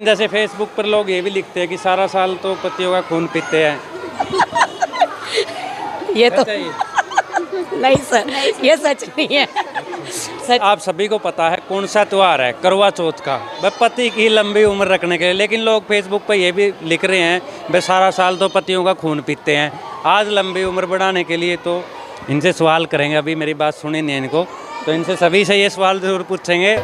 जैसे फेसबुक पर लोग ये भी लिखते हैं कि सारा साल तो पतियों का खून पीते हैं। ये तो सच है ये? नहीं सर, ये सच नहीं है। सच आप सभी को पता है कौन सा त्यौहार है, करवा चौथ का, वह पति की लंबी उम्र रखने के लिए। लेकिन लोग फेसबुक पर ये भी लिख रहे हैं वह सारा साल तो पतियों का खून पीते हैं। आज लंबी उम्र बढ़ाने के लिए तो इनसे सवाल करेंगे। अभी मेरी बात सुनी नहीं इनको, तो इनसे सभी से ये सवाल जरूर पूछेंगे।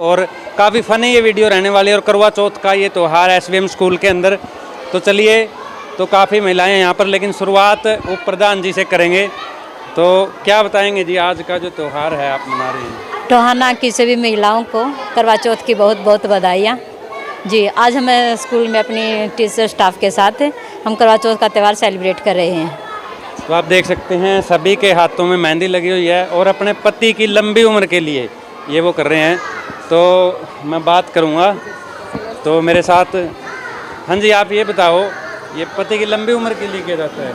और काफ़ी फ़नी ये वीडियो रहने वाली है और करवा चौथ का ये त्यौहार है एसवीएम स्कूल के अंदर। तो चलिए, तो काफ़ी महिलाएं हैं यहाँ पर, लेकिन शुरुआत उप प्रधान जी से करेंगे। तो क्या बताएंगे जी, आज का जो त्यौहार है आप मना रहे हैं? टोहाना की सभी महिलाओं को करवा चौथ की बहुत बहुत बधाइयाँ जी। आज हमें स्कूल में अपनी टीचर स्टाफ के साथ हम करवा चौथ का त्यौहार सेलिब्रेट कर रहे हैं। तो आप देख सकते हैं सभी के हाथों में मेहंदी लगी हुई है और अपने पति की लंबी उम्र के लिए ये वो कर रहे हैं। तो मैं बात करूँगा, तो मेरे साथ, हाँ जी, आप ये बताओ, ये पति की लंबी उम्र के लिए किया जाता है?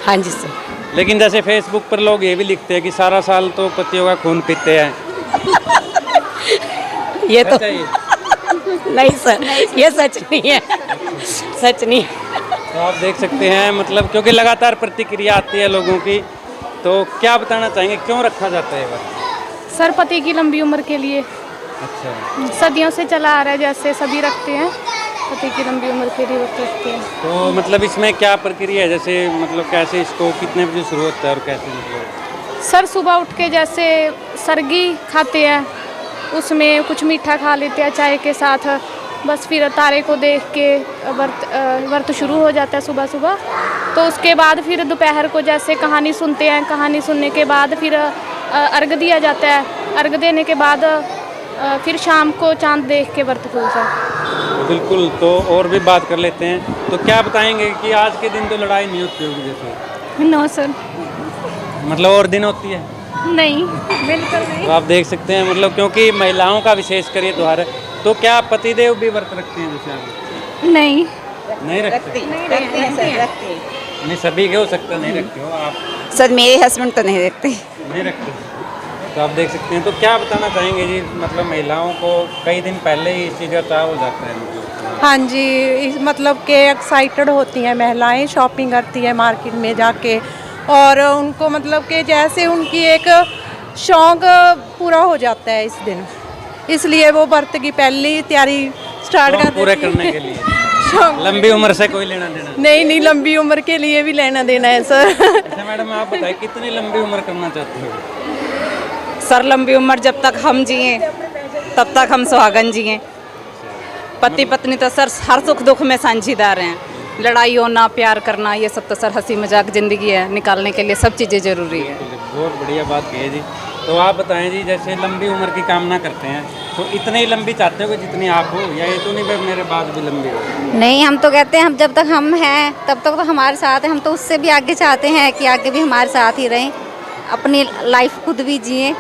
हाँ जी सर। लेकिन जैसे फेसबुक पर लोग ये भी लिखते हैं कि सारा साल तो पतियों का खून पीते हैं। ये तो सच है ये? नहीं सर, ये सच नहीं है। सच नहीं। तो आप देख सकते हैं, मतलब क्योंकि लगातार प्रतिक्रिया आती है लोगों की, तो क्या बताना चाहेंगे क्यों रखा जाता है बस? सर पति की लंबी उम्र के लिए अच्छा, सदियों से चला आ रहा है, जैसे सभी रखते हैं, पति की लंबी उम्र के लिए व्रत रखते हैं। तो मतलब इसमें क्या प्रक्रिया है, जैसे मतलब कैसे इसको कितने बजे शुरू होता है और कैसे मतलब? सर सुबह उठ के जैसे सरगी खाते हैं, उसमें कुछ मीठा खा लेते हैं चाय के साथ, बस फिर तारे को देख के व्रत शुरू हो जाता है सुबह सुबह। तो उसके बाद फिर दोपहर को जैसे कहानी सुनते हैं, कहानी सुनने के बाद फिर अर्घ दिया जाता है। अर्घ देने के बाद फिर शाम को चांद देख के व्रत खुलता है। बिल्कुल, तो और भी बात कर लेते हैं। तो क्या बताएंगे कि आज के दिन तो लड़ाई नहीं होती होगी जैसे? नो सर, मतलब और दिन होती है? नहीं, बिल्कुल नहीं। तो आप देख सकते हैं, मतलब क्योंकि महिलाओं का विशेष कर ये त्यौहार है। तो क्या पतिदेव भी व्रत रखते हैं जैसे आप? नहीं, नहीं रखते? नहीं, सभी के हो सकता, नहीं रखते हो आप? सर मेरे हस्बैंड तो नहीं रखते। नहीं रखते। तो आप देख सकते हैं। तो क्या बताना चाहेंगे जी, मतलब महिलाओं को कई दिन पहले ही इस चीज़ का चाव हो जाता है मतलब? हाँ जी, मतलब कि एक्साइटेड होती हैं महिलाएं, शॉपिंग करती हैं मार्केट में जाके, और उनको मतलब कि जैसे उनकी एक शौक पूरा हो जाता है इस दिन, इसलिए वो व्रत की पहली तैयारी स्टार्ट कर पूरे देती हैं। करने के लिए शौक लंबी उम्र से कोई लेना देना नहीं, लंबी उम्र के लिए भी लेना देना है सर। अच्छा मैडम, आप बताइए कितनी लंबी उम्र करना चाहते हो? सर लंबी उम्र जब तक हम जिए तब तक हम सुहागन जिए। पति पत्नी तो सर हर सुख दुख में साझीदार हैं। लड़ाई होना, प्यार करना, ये सब तो सर हंसी मजाक ज़िंदगी है, निकालने के लिए सब चीज़ें ज़रूरी है। बहुत बढ़िया बात की है जी। तो आप बताएं जी, जैसे लंबी उम्र की कामना करते हैं, तो इतनी ही लंबी चाहते हो कि जितनी आप हो, या ये तो नहीं भाई मेरे बाद भी लंबी हो? नहीं, हम तो कहते हैं हम जब तक हम हैं तब तक तो हमारे साथ हैं। हम तो उससे भी आगे चाहते हैं कि आगे भी हमारे साथ ही रहें, अपनी लाइफ खुद भी जिए।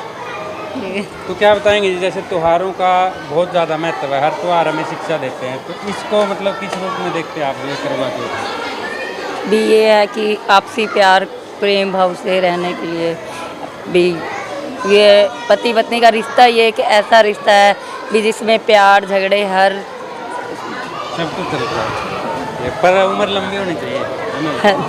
तो क्या बताएंगे जी, जैसे त्योहारों का बहुत ज़्यादा महत्व है, हर त्यौहार हमें शिक्षा देते हैं, तो इसको मतलब किस रूप में देखते हैं आप ये करवा चौथ? भी ये है कि आपसी प्यार प्रेम भाव से रहने के लिए भी, ये पति पत्नी का रिश्ता ये एक ऐसा रिश्ता है भी जिसमें प्यार झगड़े हर सब कुछ चलता है, पर उम्र लंबी होनी चाहिए, है ना?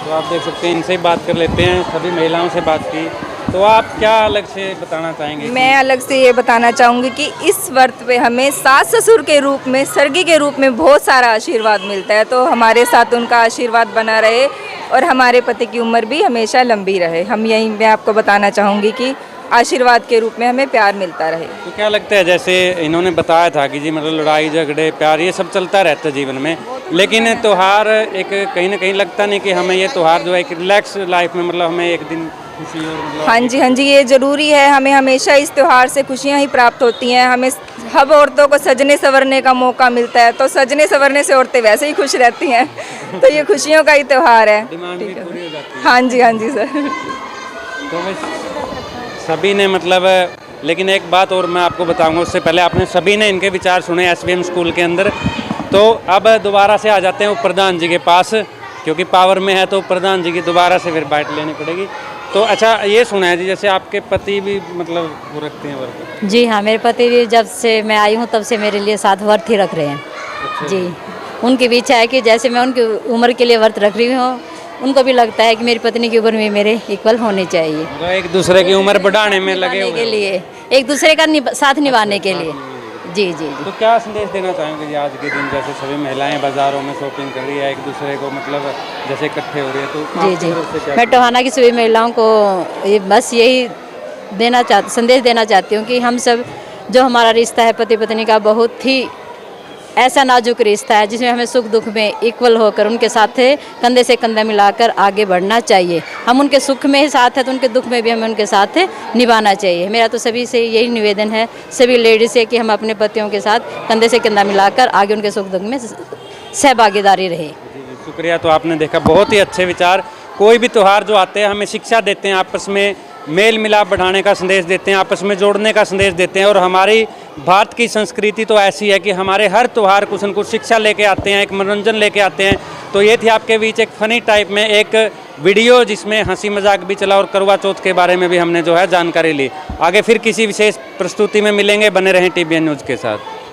तो आप देख सकते हैं, इनसे ही बात कर लेते हैं, सभी महिलाओं से बात की। तो आप क्या अलग से बताना चाहेंगे? मैं अलग से ये बताना चाहूँगी कि इस व्रत पे हमें सास ससुर के रूप में, सरगी के रूप में बहुत सारा आशीर्वाद मिलता है। तो हमारे साथ उनका आशीर्वाद बना रहे और हमारे पति की उम्र भी हमेशा लंबी रहे। हम यही मैं आपको बताना चाहूँगी कि आशीर्वाद के रूप में हमें प्यार मिलता रहे। तो क्या लगता है, जैसे इन्होंने बताया था कि जी मतलब लड़ाई झगड़े प्यार ये सब चलता रहता है जीवन में, लेकिन त्यौहार एक कहीं ना कहीं लगता नहीं कि हमें ये त्यौहार जो है एक रिलैक्स लाइफ में, मतलब हमें एक दिन खुशी और मतलब हाँ जी, ये ज़रूरी है। हमें हमेशा इस त्यौहार से खुशियाँ ही प्राप्त होती हैं। हमें हम औरतों को सजने संवरने का मौका मिलता है, तो सजने संवरने से औरतें वैसे ही खुश रहती हैं। तो ये खुशियों का ही त्यौहार है। डिमांड भी पूरी हो जाती है। हाँ जी सर। तो बस सभी ने मतलब, लेकिन एक बात और मैं आपको बताऊंगा, उससे पहले आपने सभी ने इनके विचार सुने एसवीएम स्कूल के अंदर। तो अब दोबारा से आ जाते हैं प्रधान जी के पास, क्योंकि पावर में है तो प्रधान जी की दोबारा से फिर बाइट लेनी पड़ेगी। तो अच्छा, ये सुना है जी जैसे आपके पति भी मतलब वो रखते हैं व्रत? जी हाँ, मेरे पति भी जब से मैं आई हूँ तब से मेरे लिए साथ व्रत ही रख रहे हैं। अच्छा। जी, उनकी भी इच्छा है कि जैसे मैं उनकी उम्र के लिए व्रत रख रही हूँ, उनको भी लगता है कि मेरी पत्नी की उम्र में मेरे इक्वल होनी चाहिए। तो एक दूसरे की उम्र बढ़ाने में लगे निभाने हुए के हैं। लिए, एक दूसरे का साथ निभाने के लिए। जी जी जी। तो क्या संदेश देना चाहेंगे जी आज के दिन, जैसे सभी महिलाएं बाजारों में शॉपिंग कर रही है, एक दूसरे को मतलब जैसे इकट्ठे हो रही है, तो जी आपकी तरफ से जी, क्या मैं टोहाना की सभी महिलाओं को बस यही संदेश देना चाहती हूँ कि हम सब, जो हमारा रिश्ता है पति पत्नी का, बहुत ही ऐसा नाजुक रिश्ता है जिसमें हमें सुख दुख में इक्वल होकर उनके साथ कंधे से कंधा मिलाकर आगे बढ़ना चाहिए। हम उनके सुख में ही साथ है तो उनके दुख में भी हमें उनके साथ निभाना चाहिए। मेरा तो सभी से यही निवेदन है, सभी लेडीज से, कि हम अपने पतियों के साथ कंधे से कंधा मिलाकर आगे उनके सुख दुख में सहभागीदारी रहे। जी, शुक्रिया। तो आपने देखा बहुत ही अच्छे विचार। कोई भी त्यौहार जो आते हैं हमें शिक्षा देते हैं, आपस में मेल मिलाप बढ़ाने का संदेश देते हैं, आपस में जोड़ने का संदेश देते हैं। और हमारी भारत की संस्कृति तो ऐसी है कि हमारे हर त्यौहार कुछ न कुछ शिक्षा लेके आते हैं, एक मनोरंजन लेके आते हैं। तो ये थी आपके बीच एक फ़नी टाइप में एक वीडियो जिसमें हंसी मजाक भी चला और करवा चौथ के बारे में भी हमने जो है जानकारी ली। आगे फिर किसी विशेष प्रस्तुति में मिलेंगे, बने रहें TBN न्यूज़ के साथ।